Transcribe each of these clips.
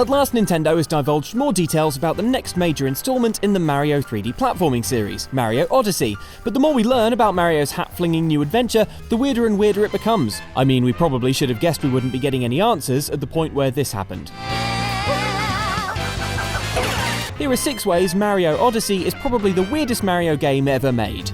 At last, Nintendo has divulged more details about the next major installment in the Mario 3D platforming series, Mario Odyssey. But the more we learn about Mario's hat-flinging new adventure, the weirder and weirder it becomes. I mean, we probably should have guessed we wouldn't be getting any answers at the point where this happened. Here are 6 ways Mario Odyssey is probably the weirdest Mario game ever made.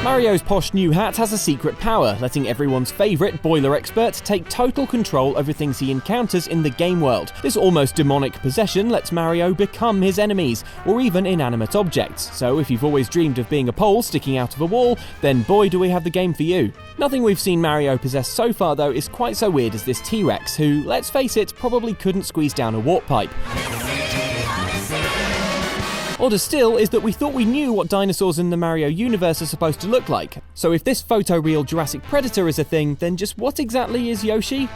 Mario's posh new hat has a secret power, letting everyone's favourite boiler expert take total control over things he encounters in the game world. This almost demonic possession lets Mario become his enemies, or even inanimate objects. So if you've always dreamed of being a pole sticking out of a wall, then boy do we have the game for you. Nothing we've seen Mario possess so far though is quite so weird as this T-Rex, who, let's face it, probably couldn't squeeze down a warp pipe. Odder still is that we thought we knew what dinosaurs in the Mario universe are supposed to look like. So if this photoreal Jurassic Predator is a thing, then just what exactly is Yoshi?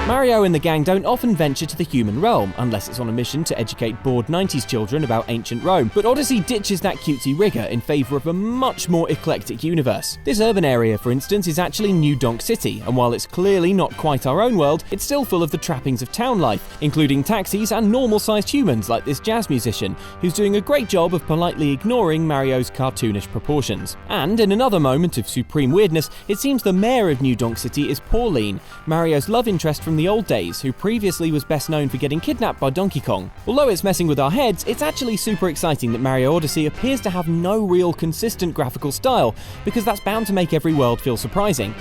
Mario and the gang don't often venture to the human realm, unless it's on a mission to educate bored 90s children about ancient Rome, but Odyssey ditches that cutesy rigour in favour of a much more eclectic universe. This urban area, for instance, is actually New Donk City, and while it's clearly not quite our own world, it's still full of the trappings of town life, including taxis and normal-sized humans like this jazz musician, who's doing a great job of politely ignoring Mario's cartoonish proportions. And in another moment of supreme weirdness, it seems the mayor of New Donk City is Pauline, Mario's love interest from the old days, who previously was best known for getting kidnapped by Donkey Kong. Although it's messing with our heads, it's actually super exciting that Mario Odyssey appears to have no real consistent graphical style, because that's bound to make every world feel surprising.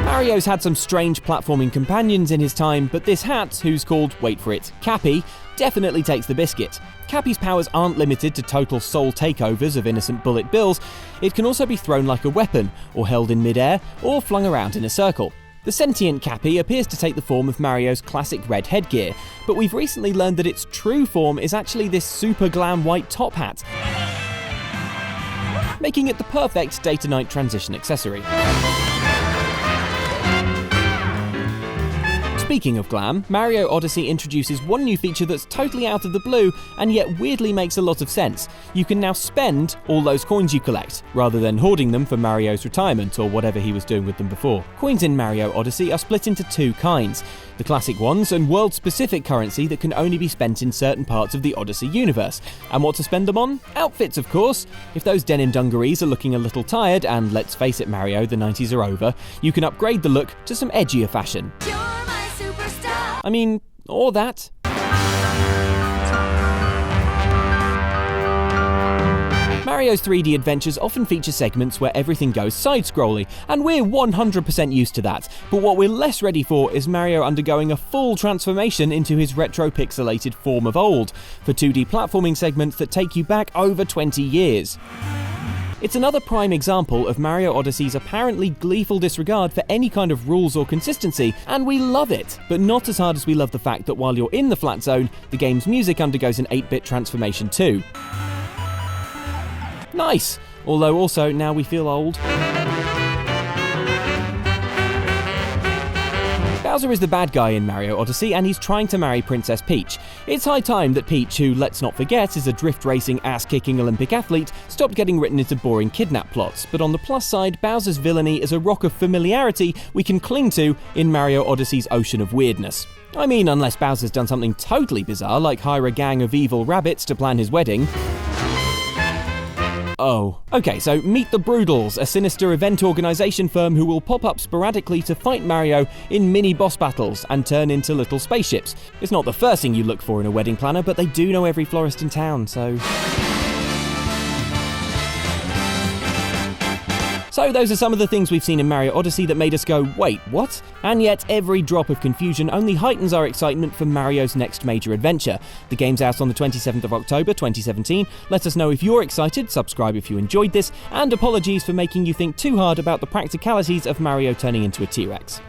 Mario's had some strange platforming companions in his time, but this hat, who's called, wait for it, Cappy, definitely takes the biscuit. Cappy's powers aren't limited to total soul takeovers of innocent bullet bills. It can also be thrown like a weapon, or held in midair, or flung around in a circle. The sentient Cappy appears to take the form of Mario's classic red headgear, but we've recently learned that its true form is actually this super glam white top hat, making it the perfect day-to-night transition accessory. Speaking of glam, Mario Odyssey introduces one new feature that's totally out of the blue and yet weirdly makes a lot of sense. You can now spend all those coins you collect, rather than hoarding them for Mario's retirement or whatever he was doing with them before. Coins in Mario Odyssey are split into 2 kinds. The classic ones and world-specific currency that can only be spent in certain parts of the Odyssey universe. And what to spend them on? Outfits, of course. If those denim dungarees are looking a little tired, and let's face it Mario, the 90s are over, you can upgrade the look to some edgier fashion. I mean, or that. Mario's 3D adventures often feature segments where everything goes side-scrolling, and we're 100% used to that. But what we're less ready for is Mario undergoing a full transformation into his retro-pixelated form of old, for 2D platforming segments that take you back over 20 years. It's another prime example of Mario Odyssey's apparently gleeful disregard for any kind of rules or consistency, and we love it, but not as hard as we love the fact that while you're in the flat zone, the game's music undergoes an 8-bit transformation too. Nice! Although also, now we feel old. Bowser is the bad guy in Mario Odyssey, and he's trying to marry Princess Peach. It's high time that Peach, who, let's not forget, is a drift racing, ass-kicking Olympic athlete, stopped getting written into boring kidnap plots. But on the plus side, Bowser's villainy is a rock of familiarity we can cling to in Mario Odyssey's ocean of weirdness. I mean, unless Bowser's done something totally bizarre, like hire a gang of evil rabbits to plan his wedding. Oh. Okay, so meet the Broodals, a sinister event organisation firm who will pop up sporadically to fight Mario in mini-boss battles and turn into little spaceships. It's not the first thing you look for in a wedding planner, but they do know every florist in town, so... So those are some of the things we've seen in Mario Odyssey that made us go, wait, what? And yet every drop of confusion only heightens our excitement for Mario's next major adventure. The game's out on the 27th of October 2017. Let us know if you're excited, subscribe if you enjoyed this, and apologies for making you think too hard about the practicalities of Mario turning into a T-Rex.